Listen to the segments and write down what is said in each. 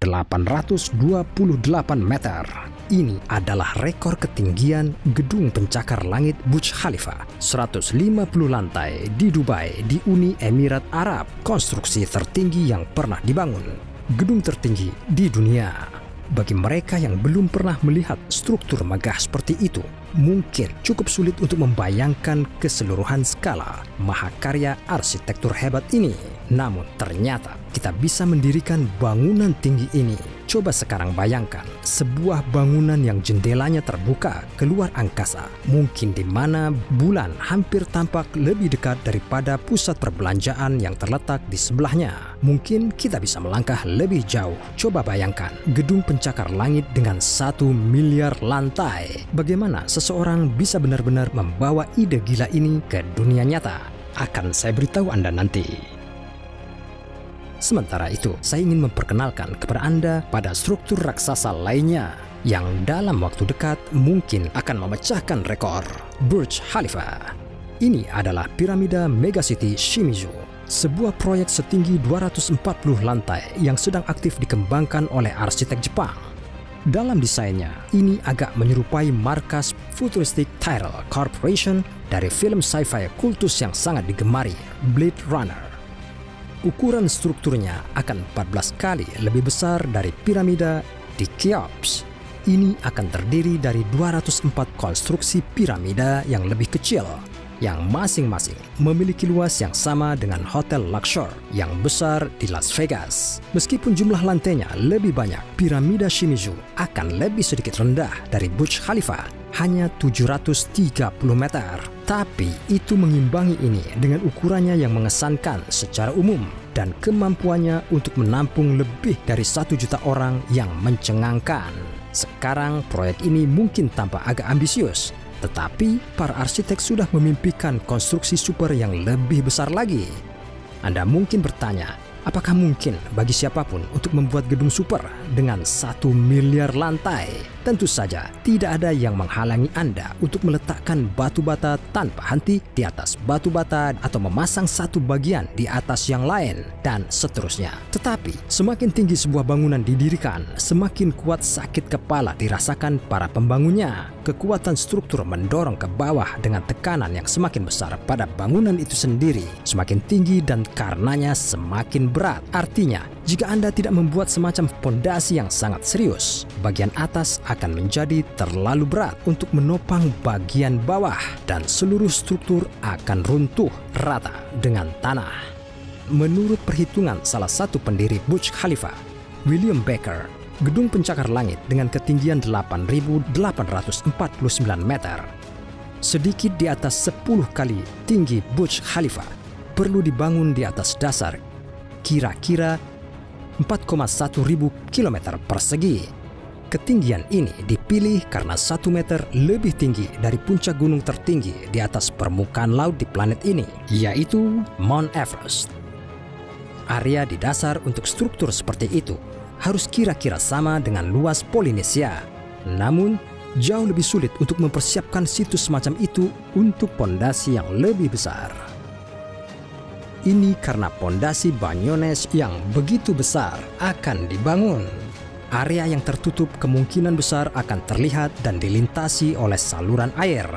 828 meter. Ini adalah rekor ketinggian gedung pencakar langit Burj Khalifa, 150 lantai di Dubai di Uni Emirat Arab, konstruksi tertinggi yang pernah dibangun, gedung tertinggi di dunia. Bagi mereka yang belum pernah melihat struktur megah seperti itu, mungkin cukup sulit untuk membayangkan keseluruhan skala mahakarya arsitektur hebat ini. Namun ternyata kita bisa mendirikan bangunan tinggi ini. Coba sekarang bayangkan sebuah bangunan yang jendelanya terbuka keluar angkasa, mungkin di mana bulan hampir tampak lebih dekat daripada pusat perbelanjaan yang terletak di sebelahnya. Mungkin kita bisa melangkah lebih jauh. Coba bayangkan gedung pencakar langit dengan 1 miliar lantai. Bagaimana seseorang bisa benar-benar membawa ide gila ini ke dunia nyata? Akan saya beritahu Anda nanti. Sementara itu, saya ingin memperkenalkan kepada Anda pada struktur raksasa lainnya yang dalam waktu dekat mungkin akan memecahkan rekor. Burj Khalifa. Ini adalah piramida Megacity Shimizu, sebuah proyek setinggi 240 lantai yang sedang aktif dikembangkan oleh arsitek Jepang. Dalam desainnya, ini agak menyerupai markas futuristik Tyrrell Corporation dari film sci-fi kultus yang sangat digemari, Blade Runner. Ukuran strukturnya akan 14 kali lebih besar dari piramida di Cheops. Ini akan terdiri dari 204 konstruksi piramida yang lebih kecil, yang masing-masing memiliki luas yang sama dengan Hotel Luxor yang besar di Las Vegas. Meskipun jumlah lantainya lebih banyak, piramida Shimizu akan lebih sedikit rendah dari Burj Khalifa, hanya 730 meter. Tapi itu mengimbangi ini dengan ukurannya yang mengesankan secara umum dan kemampuannya untuk menampung lebih dari 1 juta orang yang mencengangkan. Sekarang proyek ini mungkin tampak agak ambisius, tetapi para arsitek sudah memimpikan konstruksi super yang lebih besar lagi. Anda mungkin bertanya, apakah mungkin bagi siapapun untuk membuat gedung super dengan 1 miliar lantai? Tentu saja, tidak ada yang menghalangi Anda untuk meletakkan batu bata tanpa henti di atas batu bata atau memasang satu bagian di atas yang lain, dan seterusnya. Tetapi, semakin tinggi sebuah bangunan didirikan, semakin kuat sakit kepala dirasakan para pembangunnya. Kekuatan struktur mendorong ke bawah dengan tekanan yang semakin besar pada bangunan itu sendiri, semakin tinggi dan karenanya semakin berat. Artinya, jika Anda tidak membuat semacam fondasi yang sangat serius, bagian atas akan menjadi terlalu berat untuk menopang bagian bawah dan seluruh struktur akan runtuh rata dengan tanah. Menurut perhitungan salah satu pendiri Burj Khalifa, William Baker, gedung pencakar langit dengan ketinggian 8.849 meter, sedikit di atas 10 kali tinggi Burj Khalifa, perlu dibangun di atas dasar kira-kira 4,1 ribu kilometer persegi. Ketinggian ini dipilih karena 1 meter lebih tinggi dari puncak gunung tertinggi di atas permukaan laut di planet ini, yaitu Mount Everest. Area di dasar untuk struktur seperti itu harus kira-kira sama dengan luas Polinesia. Namun, jauh lebih sulit untuk mempersiapkan situs semacam itu untuk pondasi yang lebih besar. Ini karena pondasi Banyones yang begitu besar akan dibangun. Area yang tertutup kemungkinan besar akan terlihat dan dilintasi oleh saluran air,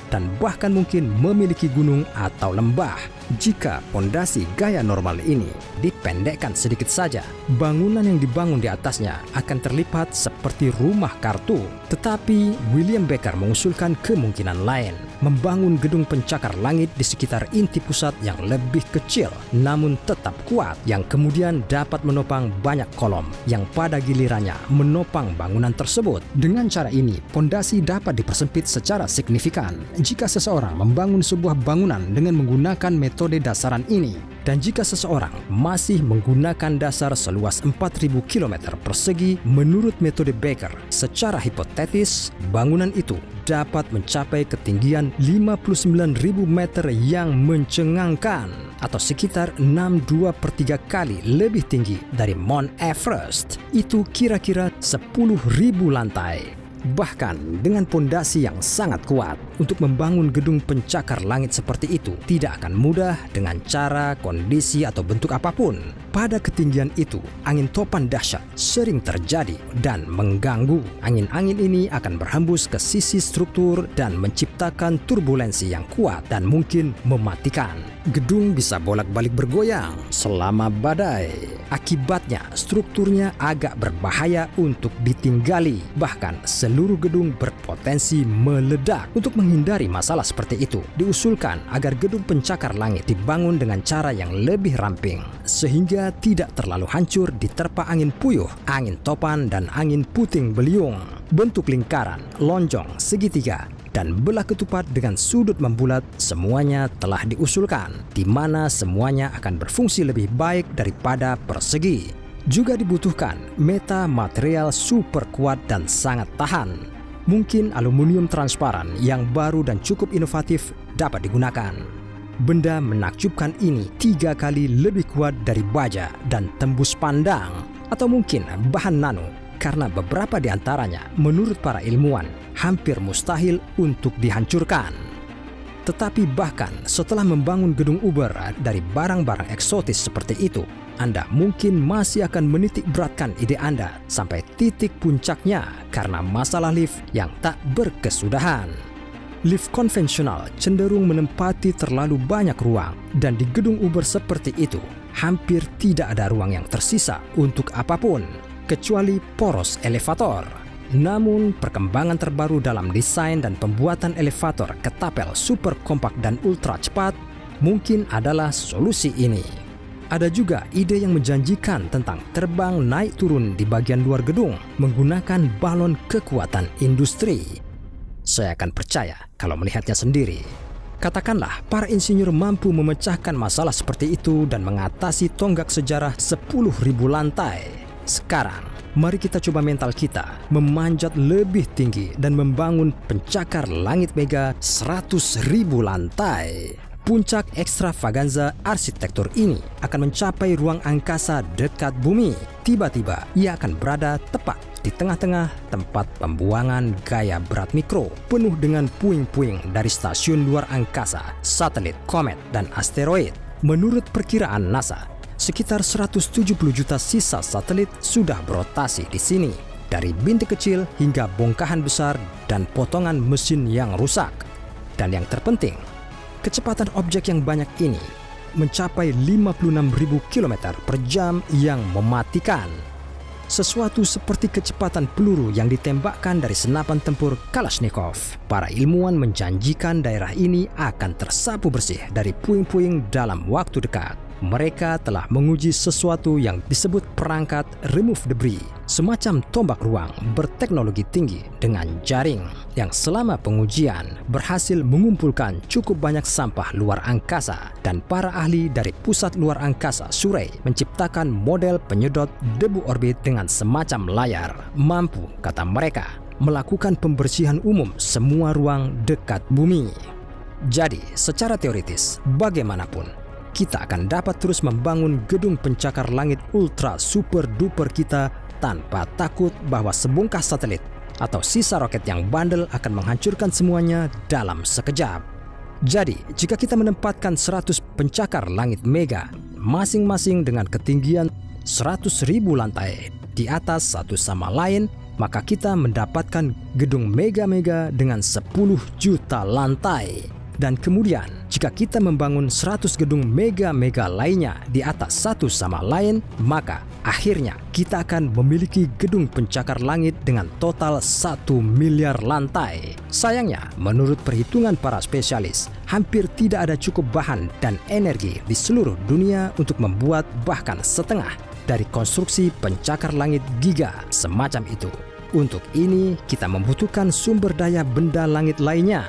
dan bahkan mungkin memiliki gunung atau lembah. Jika pondasi gaya normal ini dipendekkan sedikit saja, bangunan yang dibangun di atasnya akan terlihat seperti rumah kartu. Tetapi William Baker mengusulkan kemungkinan lain, membangun gedung pencakar langit di sekitar inti pusat yang lebih kecil namun tetap kuat, yang kemudian dapat menopang banyak kolom yang pada gilirannya menopang bangunan tersebut. Dengan cara ini, pondasi dapat dipersempit secara signifikan jika seseorang membangun sebuah bangunan dengan menggunakan metode dasaran ini, dan jika seseorang masih menggunakan dasar seluas 4.000 km persegi menurut metode Baker, secara hipotetis bangunan itu dapat mencapai ketinggian 59.000 meter yang mencengangkan, atau sekitar 6/2/3 kali lebih tinggi dari Mount Everest. Itu kira-kira 10.000 lantai. Bahkan dengan pondasi yang sangat kuat, untuk membangun gedung pencakar langit seperti itu tidak akan mudah dengan cara, kondisi, atau bentuk apapun. Pada ketinggian itu, angin topan dahsyat sering terjadi dan mengganggu. Angin-angin ini akan berhembus ke sisi struktur dan menciptakan turbulensi yang kuat dan mungkin mematikan. Gedung bisa bolak-balik bergoyang selama badai. Akibatnya, strukturnya agak berbahaya untuk ditinggali. Bahkan, seluruh gedung berpotensi meledak. Untuk menghindari masalah seperti itu, diusulkan agar gedung pencakar langit dibangun dengan cara yang lebih ramping, sehingga tidak terlalu hancur diterpa angin puyuh, angin topan, dan angin puting beliung. Bentuk lingkaran, lonjong, segitiga, dan belah ketupat dengan sudut membulat semuanya telah diusulkan, di mana semuanya akan berfungsi lebih baik daripada persegi. Juga dibutuhkan metamaterial super kuat dan sangat tahan. Mungkin aluminium transparan yang baru dan cukup inovatif dapat digunakan. Benda menakjubkan ini 3 kali lebih kuat dari baja dan tembus pandang, atau mungkin bahan nano, karena beberapa di antaranya menurut para ilmuwan hampir mustahil untuk dihancurkan. Tetapi bahkan setelah membangun gedung Uber dari barang-barang eksotis seperti itu, Anda mungkin masih akan menitik beratkan ide Anda sampai titik puncaknya karena masalah lift yang tak berkesudahan. Lift konvensional cenderung menempati terlalu banyak ruang, dan di gedung Uber seperti itu hampir tidak ada ruang yang tersisa untuk apapun kecuali poros elevator. Namun, perkembangan terbaru dalam desain dan pembuatan elevator ketapel super kompak dan ultra cepat mungkin adalah solusi ini. Ada juga ide yang menjanjikan tentang terbang naik turun di bagian luar gedung menggunakan balon kekuatan industri. Saya akan percaya kalau melihatnya sendiri. Katakanlah para insinyur mampu memecahkan masalah seperti itu dan mengatasi tonggak sejarah 10.000 lantai. Sekarang, mari kita coba mental kita memanjat lebih tinggi dan membangun pencakar langit mega 100.000 lantai. Puncak ekstravaganza arsitektur ini akan mencapai ruang angkasa dekat bumi. Tiba-tiba, ia akan berada tepat di tengah-tengah tempat pembuangan gaya berat mikro, penuh dengan puing-puing dari stasiun luar angkasa, satelit, komet, dan asteroid. Menurut perkiraan NASA, sekitar 170 juta sisa satelit sudah berotasi di sini, dari bintik kecil hingga bongkahan besar dan potongan mesin yang rusak. Dan yang terpenting, kecepatan objek yang banyak ini mencapai 56.000 km per jam yang mematikan. Sesuatu seperti kecepatan peluru yang ditembakkan dari senapan tempur Kalashnikov. Para ilmuwan menjanjikan daerah ini akan tersapu bersih dari puing-puing dalam waktu dekat. Mereka telah menguji sesuatu yang disebut perangkat remove debris, semacam tombak ruang berteknologi tinggi dengan jaring yang selama pengujian berhasil mengumpulkan cukup banyak sampah luar angkasa, dan para ahli dari pusat luar angkasa Surrey menciptakan model penyedot debu orbit dengan semacam layar, mampu, kata mereka, melakukan pembersihan umum semua ruang dekat bumi. Jadi, secara teoritis, bagaimanapun, kita akan dapat terus membangun gedung pencakar langit ultra super duper kita tanpa takut bahwa sebongkah satelit atau sisa roket yang bandel akan menghancurkan semuanya dalam sekejap. Jadi, jika kita menempatkan 100 pencakar langit mega, masing-masing dengan ketinggian 100.000 lantai di atas satu sama lain, maka kita mendapatkan gedung mega-mega dengan 10 juta lantai. Dan kemudian, jika kita membangun 100 gedung mega-mega lainnya di atas satu sama lain, maka akhirnya kita akan memiliki gedung pencakar langit dengan total 1 miliar lantai. Sayangnya, menurut perhitungan para spesialis, hampir tidak ada cukup bahan dan energi di seluruh dunia untuk membuat bahkan setengah dari konstruksi pencakar langit giga semacam itu. Untuk ini, kita membutuhkan sumber daya benda langit lainnya.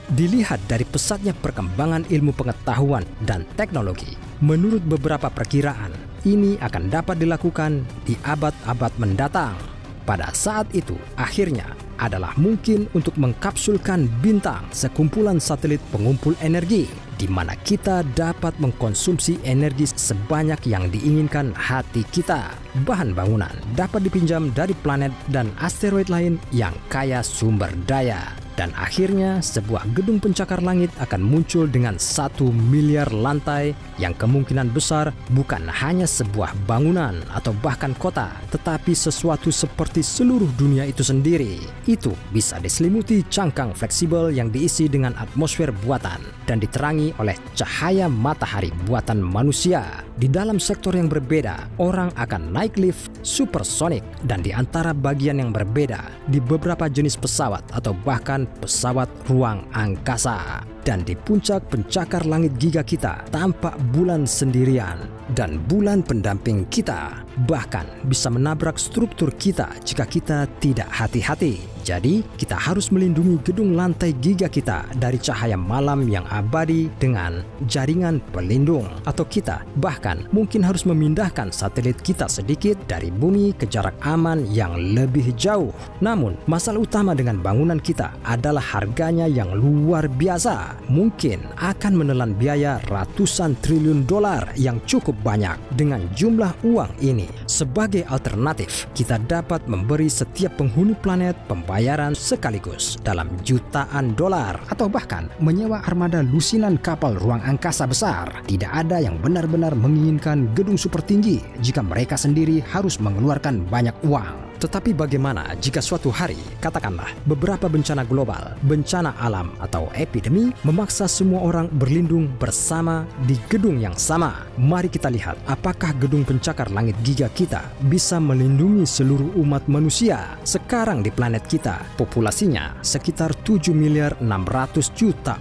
Dilihat dari pesatnya perkembangan ilmu pengetahuan dan teknologi, menurut beberapa perkiraan, ini akan dapat dilakukan di abad-abad mendatang. Pada saat itu, akhirnya adalah mungkin untuk mengkapsulkan bintang, sekumpulan satelit pengumpul energi, di mana kita dapat mengkonsumsi energi sebanyak yang diinginkan hati kita. Bahan bangunan dapat dipinjam dari planet dan asteroid lain yang kaya sumber daya. Dan akhirnya sebuah gedung pencakar langit akan muncul dengan 1 miliar lantai yang kemungkinan besar bukan hanya sebuah bangunan atau bahkan kota, tetapi sesuatu seperti seluruh dunia itu sendiri. Itu bisa diselimuti cangkang fleksibel yang diisi dengan atmosfer buatan dan diterangi oleh cahaya matahari buatan manusia. Di dalam sektor yang berbeda, orang akan naik lift supersonik dan di antara bagian yang berbeda di beberapa jenis pesawat atau bahkan pesawat ruang angkasa. Dan di puncak pencakar langit giga kita tampak bulan sendirian dan bulan pendamping kita bahkan bisa menabrak struktur kita jika kita tidak hati-hati. Jadi, kita harus melindungi gedung lantai giga kita dari cahaya malam yang abadi dengan jaringan pelindung. Atau kita bahkan mungkin harus memindahkan satelit kita sedikit dari bumi ke jarak aman yang lebih jauh. Namun, masalah utama dengan bangunan kita adalah harganya yang luar biasa. Mungkin akan menelan biaya ratusan triliun dolar yang cukup banyak. Dengan jumlah uang ini, sebagai alternatif, kita dapat memberi setiap penghuni planet pembayaran sekaligus dalam jutaan dolar atau bahkan menyewa armada lusinan kapal ruang angkasa besar. Tidak ada yang benar-benar menginginkan gedung super tinggi jika mereka sendiri harus mengeluarkan banyak uang. Tetapi bagaimana jika suatu hari, katakanlah beberapa bencana global, bencana alam atau epidemi memaksa semua orang berlindung bersama di gedung yang sama? Mari kita lihat apakah gedung pencakar langit giga kita bisa melindungi seluruh umat manusia. Sekarang di planet kita, populasinya sekitar 7.600.000.000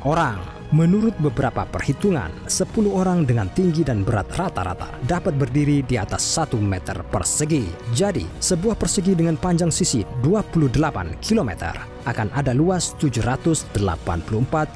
orang. Menurut beberapa perhitungan, 10 orang dengan tinggi dan berat rata-rata dapat berdiri di atas 1 meter persegi. Jadi, sebuah persegi dengan panjang sisi 28 km akan ada luas 784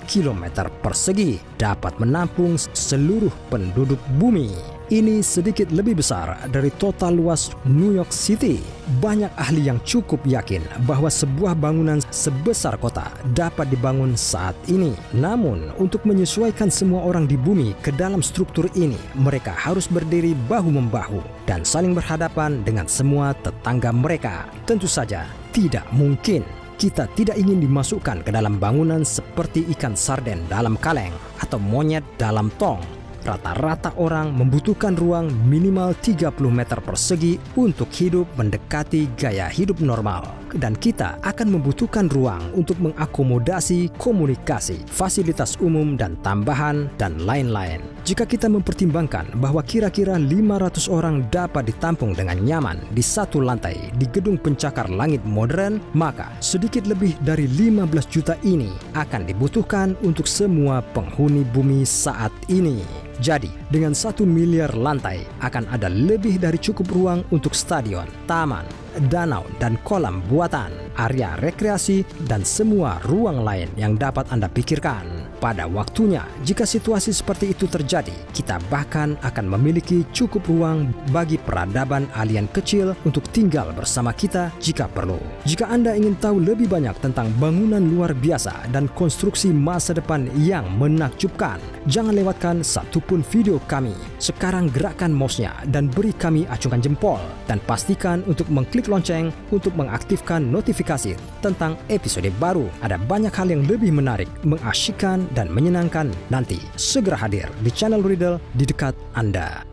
km persegi, dapat menampung seluruh penduduk bumi. Ini sedikit lebih besar dari total luas New York City. Banyak ahli yang cukup yakin bahwa sebuah bangunan sebesar kota dapat dibangun saat ini. Namun, untuk menyesuaikan semua orang di bumi ke dalam struktur ini, mereka harus berdiri bahu-membahu dan saling berhadapan dengan semua tetangga mereka. Tentu saja, tidak mungkin. Kita tidak ingin dimasukkan ke dalam bangunan seperti ikan sarden dalam kaleng atau monyet dalam tong. Rata-rata orang membutuhkan ruang minimal 30 meter persegi untuk hidup mendekati gaya hidup normal. Dan kita akan membutuhkan ruang untuk mengakomodasi komunikasi, fasilitas umum dan tambahan, dan lain-lain. Jika kita mempertimbangkan bahwa kira-kira 500 orang dapat ditampung dengan nyaman di satu lantai di gedung pencakar langit modern, maka sedikit lebih dari 15 juta ini akan dibutuhkan untuk semua penghuni bumi saat ini. Jadi, dengan 1 miliar lantai akan ada lebih dari cukup ruang untuk stadion, taman, danau dan kolam buatan, area rekreasi, dan semua ruang lain yang dapat Anda pikirkan. Pada waktunya, jika situasi seperti itu terjadi, kita bahkan akan memiliki cukup ruang bagi peradaban alien kecil untuk tinggal bersama kita jika perlu. Jika Anda ingin tahu lebih banyak tentang bangunan luar biasa dan konstruksi masa depan yang menakjubkan, jangan lewatkan satupun video kami. Sekarang gerakkan mouse-nya dan beri kami acungan jempol, dan pastikan untuk mengklik lonceng untuk mengaktifkan notifikasi tentang episode baru. Ada banyak hal yang lebih menarik, mengasyikkan, dan menyenangkan nanti segera hadir di channel Riddle di dekat Anda.